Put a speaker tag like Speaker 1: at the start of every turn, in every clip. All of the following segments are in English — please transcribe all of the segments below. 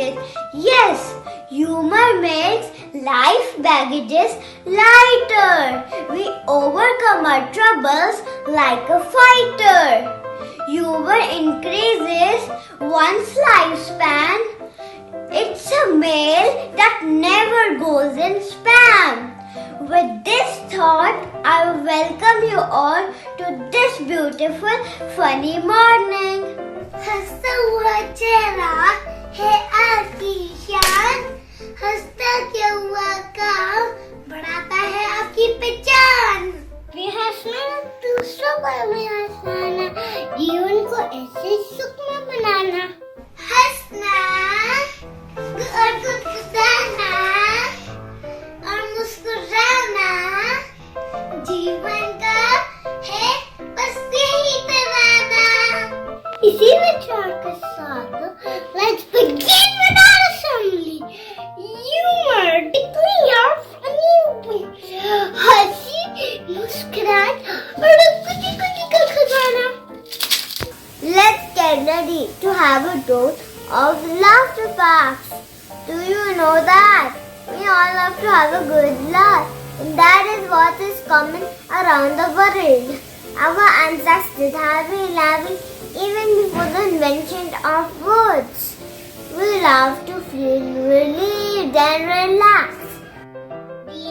Speaker 1: it. Yes, humor makes life baggages lighter. We overcome our troubles like a fighter. Humor increases one's lifespan. It's a mail that never goes in spam. With this thought, I welcome you all to this beautiful, funny morning.
Speaker 2: हंसता हुआ चेहरा है आपकी शान, हंसता क्या हुआ काम बढ़ाता है आपकी पहचान। हंसना दूसरों पर भी हंसाना, जीवन को ऐसे सुखमय बनाना। हंसना और गुदगुदाना और मुस्कुराना जीवन का है बस यही तराना। इसी विचार के साथ let's begin with our assembly. Humor tickling your funny हंसी मुस्कुराहट और कुछ का खजाना।
Speaker 1: Let's get ready to have a dose of laughter facts. Do you know that? We all love to have a good laugh, and that is what is common around the world. Our ancestors have been laughing even before the invention of words. We love to feel relieved and relaxed.
Speaker 2: The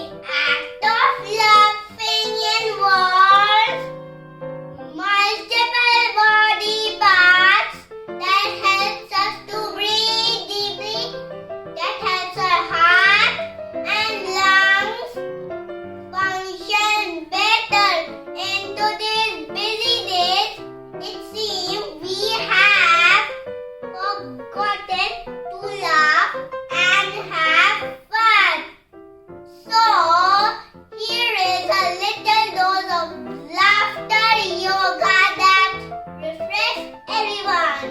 Speaker 2: act of laughing involves multiple body parts that helps us to breathe deeply, that helps our heart and lungs function better. In today's busy days, it seems we have forgotten to laugh and have fun. So, here is a little dose of laughter yoga that refreshes everyone.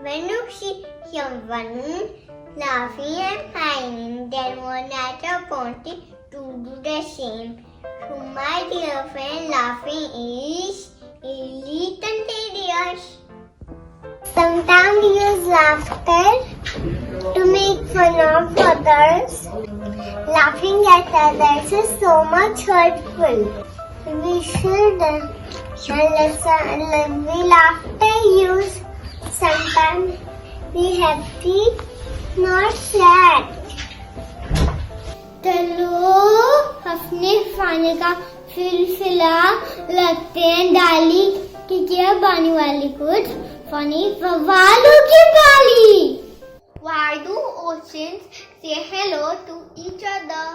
Speaker 1: When you see someone laughing and smiling, then one at a point to do the same. So my dear friend, laughing is really contagious. Sometimes we use laughter to make fun of others. Laughing at others is so much hurtful. We should listen. We laughter use sometimes be happy, not sad.
Speaker 2: चलो हंसने खाने का सिलसिला लगते हैं डाली कि क्या बानी वाली कुछ फनी सवालों की पाली।
Speaker 1: Why do oceans say hello to each other?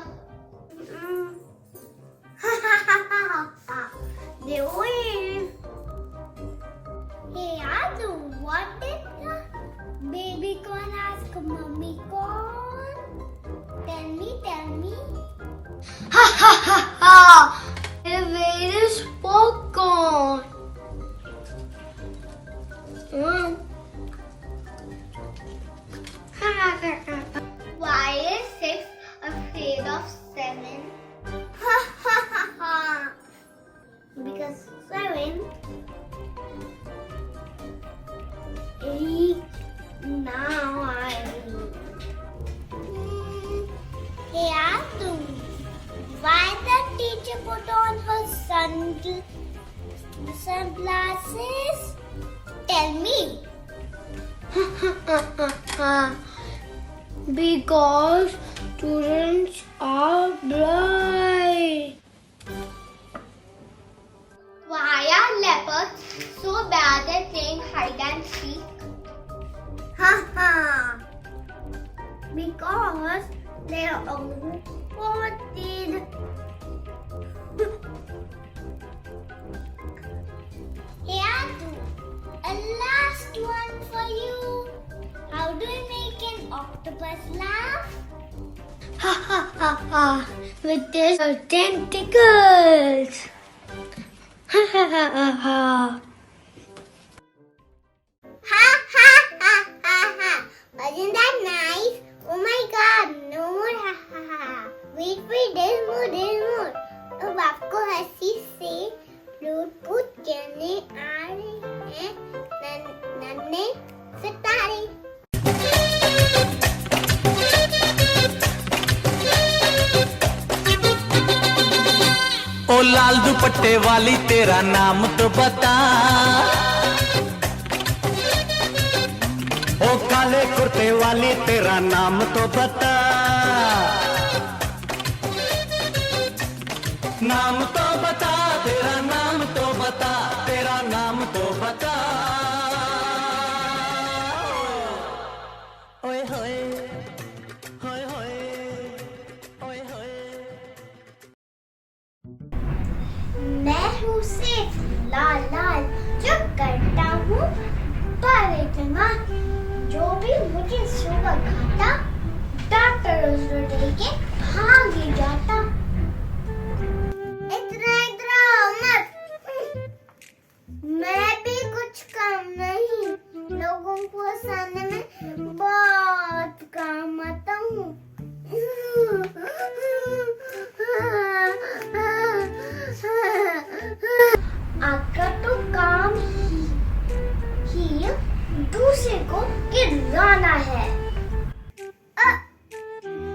Speaker 1: They wave.
Speaker 2: Hey Adu, what did the baby corn ask mummy corn? Tell me.
Speaker 1: Ha ha ha ha! Where is popcorn? glasses? Tell me.
Speaker 2: Because students are blind. Why are leopards so bad at playing hide and seek?
Speaker 1: Because they are all spotted. Here too, a last one for you. How do you make an octopus laugh?
Speaker 2: Ha ha ha ha! With his tentacles. Ha ha ha ha ha!
Speaker 1: Ha ha ha ha ha! Wasn't that nice? Oh my God! No more ha ha ha! Wait, there's more. अब आपको हंसी से Bluetooth चलने आ रहे हैं नन्हे सितारे.
Speaker 3: ओ लाल दुपट्टे वाली तेरा नाम तो बता, ओ काले कुर्ते वाली तेरा नाम तो बता, नाम तो बता, तेरा नाम तो बता, तेरा नाम तो बता. ओए होए होए होए ओए होए.
Speaker 1: मैं हूँ सिर्फ लाल लाल जो करता हूँ पर इतना जो भी मुझे सुबह खाता डॉक्टर उसको दे के भाग ही जाता. इतना मत. मैं भी कुछ कम नहीं. लोगों को हंसाने में बहुत काम आता हूँ. आपका तो काम ही दूसरे को गिराना है.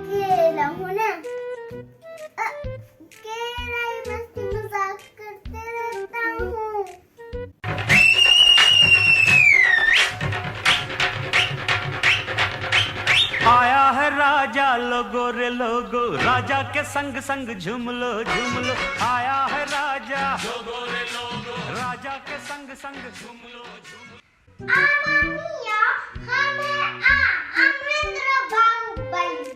Speaker 1: केला हूँ ना. केला ही मस्ती मजाक करते रहता हूँ.
Speaker 3: आया है राजा लोगो रे लोगो, राजा के संग संग झूम लो झूम लो. आया है राजा लोगो रे लोगो, राजा के संग संग झूम लो झूम लो.
Speaker 1: Amamiya, hame Amrendra Bahubali.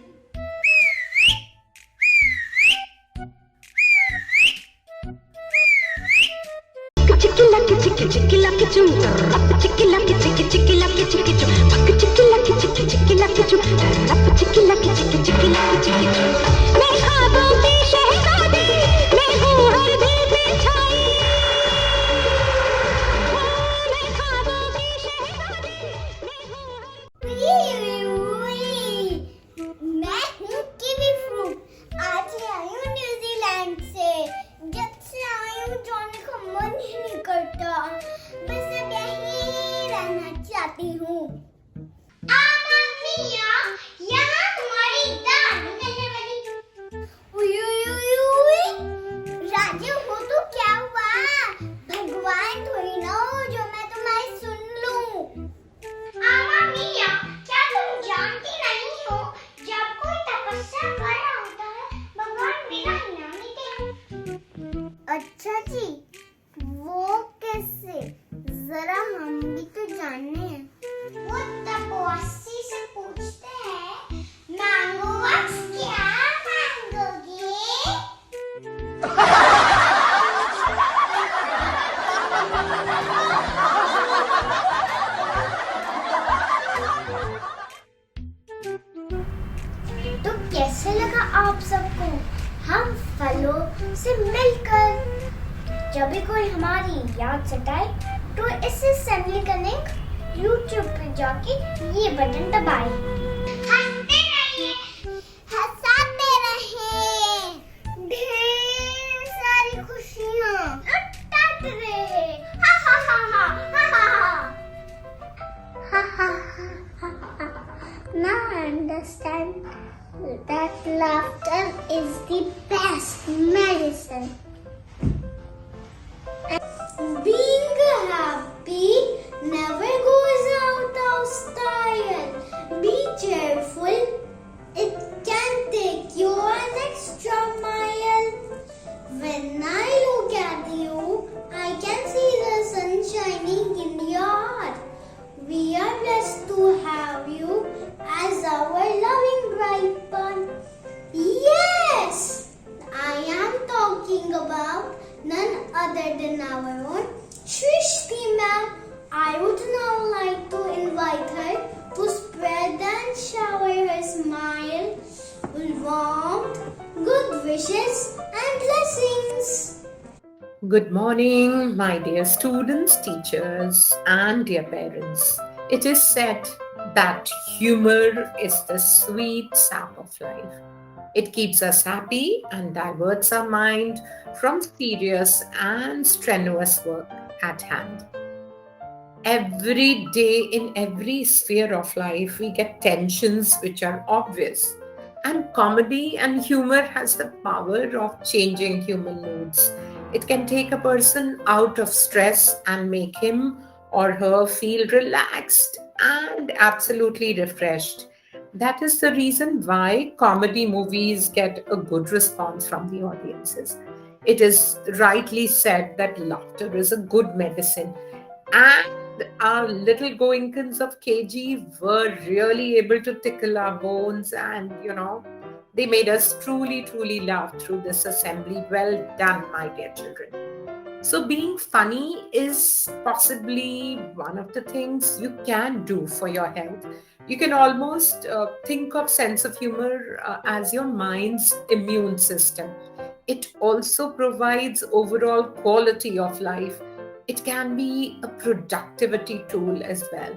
Speaker 4: Chicky lucky chum, rap chicky lucky chum, pak chicky lucky chum, rap chicky lucky chum. मैं ख्वाबों की शहजादी, मैं हूँ हर दिल पे छाई. मैं ख्वाबों की शहजादी, मैं हूँ
Speaker 1: मैं हूँ कीवी फ्रूट. आज ही आई हूँ न्यूजीलैंड से. जब से आई हूँ जाने का मन ही नहीं करता. बस अब यहीं रहना चाहती हूँ. आमामिया, यहाँ तुम्हारी दाल निकलने वाली. राजा हो तो क्या हुआ? भगवान थोड़ी ना हो जो मैं तुम्हारी सुन लूं. आमामिया, क्या तुम जानती नहीं हो जब कोई तपस्या कर रहा होता है भगवान बिना इनामी के. अच्छा जी, वो कैसे? जरा हम भी तो जानने हैं. वो तपस्वी से पूछते हैं, मांगो वक्स क्या मांगोगे? तो कैसे लगा आप सबको हम फलों से मिलकर? जब भी कोई हमारी याद सताए तो इसे सैम्पल करने YouTube पे जाके ये बटन दबाएं. हंसते रहिए, हंसाते रहिए. ढेर सारी खुशियाँ लुटाते रहे. हा हा हा हा हा हा हा हा ha. Now I understand that laughter is the best medicine. Being
Speaker 2: wishes and blessings.
Speaker 5: Good morning, my dear students, teachers, and dear parents. It is said that humor is the sweet sap of life. It keeps us happy and diverts our mind from serious and strenuous work at hand. Every day, in every sphere of life, we get tensions which are obvious. And comedy and humor has the power of changing human moods. It can take a person out of stress and make him or her feel relaxed and absolutely refreshed. That is the reason why comedy movies get a good response from the audiences. It is rightly said that laughter is a good medicine. And our little Goenkans of KG were really able to tickle our bones, and they made us truly, truly laugh through this assembly. Well done, my dear children. So, being funny is possibly one of the things you can do for your health. You can almost think of sense of humor as your mind's immune system. It also provides overall quality of life. It can be a productivity tool as well.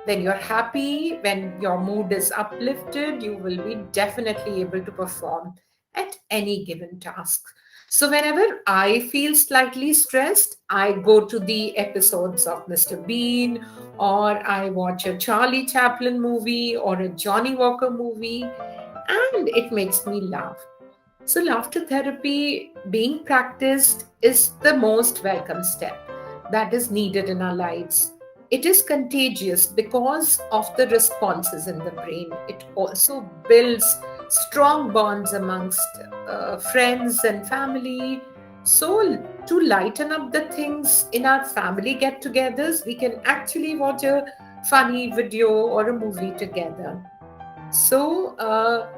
Speaker 5: When you're happy, when your mood is uplifted, you will be definitely able to perform at any given task. So, whenever I feel slightly stressed, I go to the episodes of Mr. Bean, or I watch a Charlie Chaplin movie or a Johnny Walker movie, and it makes me laugh. So, laughter therapy being practiced is the most welcome step that is needed in our lives. It is contagious because of the responses in the brain. It also builds strong bonds amongst friends and family. So, to lighten up the things in our family get togethers, we can actually watch a funny video or a movie together. So,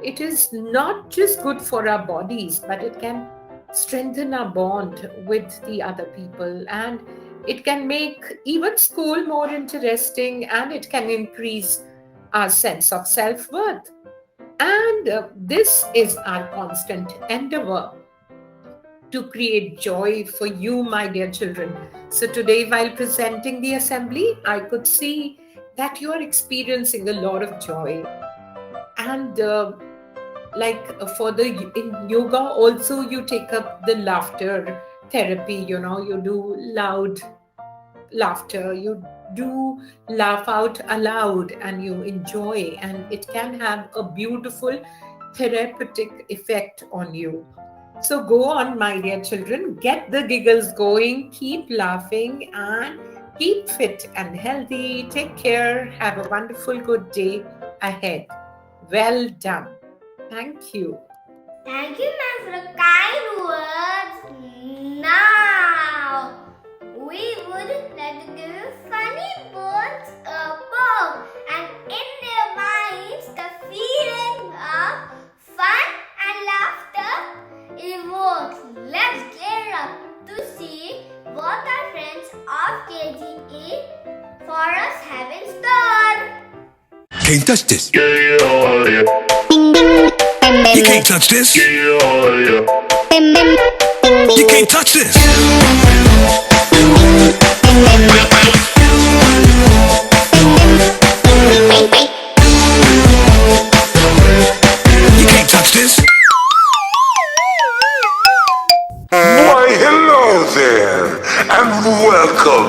Speaker 5: it is not just good for our bodies, but it can strengthen our bond with the other people, and it can make even school more interesting, and it can increase our sense of self-worth. And this is our constant endeavor to create joy for you, my dear children. So today, while presenting the assembly, I could see that you are experiencing a lot of joy. And for the in yoga also, you take up the laughter therapy. You do loud laughter, you do laugh out aloud, and you enjoy, and it can have a beautiful therapeutic effect on you. So go on, my dear children, get the giggles going, keep laughing, and keep fit and healthy. Take care. Have a wonderful good day ahead. Well done. Thank you.
Speaker 2: Thank you, ma'am, for the kind words. Now, we would like to give funny birds a bow, and in their minds, the feeling of fun and laughter evokes. Let's gear up to see what our friends of KGE for us have in store.
Speaker 6: Can't touch this. You can't touch this. You can't touch this. You can't touch this.
Speaker 7: Why, hello there, and welcome.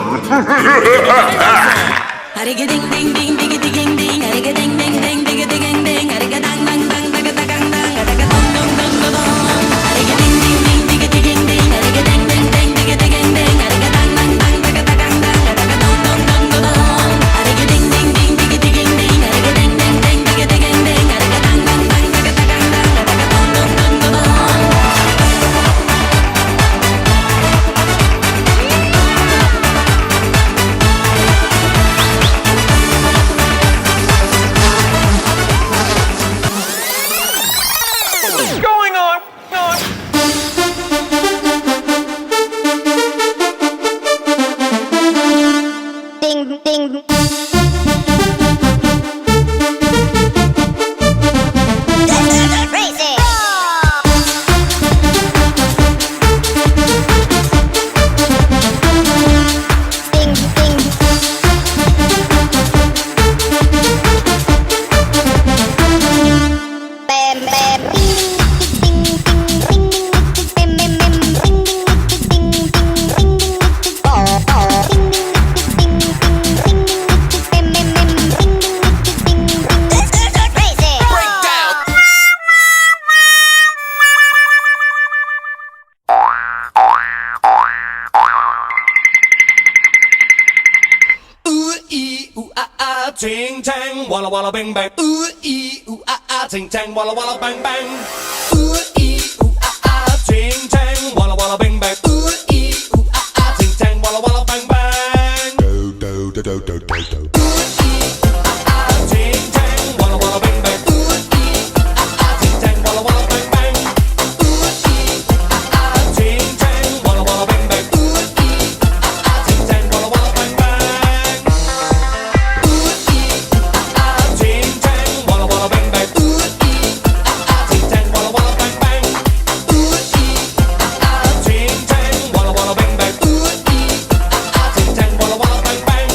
Speaker 8: ting tang, walla walla bang bang. Ooh ee ooh ah, ting tang, walla walla bang bang. Ooh ee ooh ah, ting tang, walla walla bang bang. Ooh ee ooh ah, ting tang, walla walla bang bang.
Speaker 6: Do do do do do do do.
Speaker 8: Ting tang, walla walla bang bang. Ooh ee ooh ting tang, walla walla bang bang. Ooh ee ooh ting tang, walla walla bang bang. Ooh ee ooh ting tang, walla walla bang bang. Ooh ee ooh ting tang, walla walla bang bang. Ooh ee ooh ting tang, walla walla bang bang. Ooh ee ooh ting tang, walla walla bang bang. Ooh ee ooh ting tang, walla walla bang bang.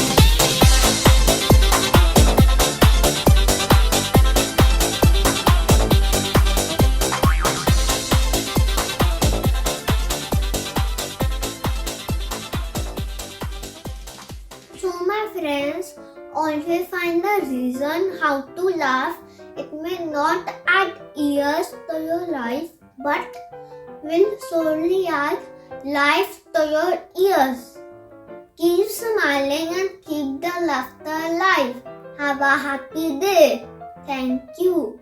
Speaker 1: So my friends, always find the reason how to laugh. It may not add years to your life, but will surely add life to your ears. Keep smiling and keep the laughter alive. Have a happy day. Thank you.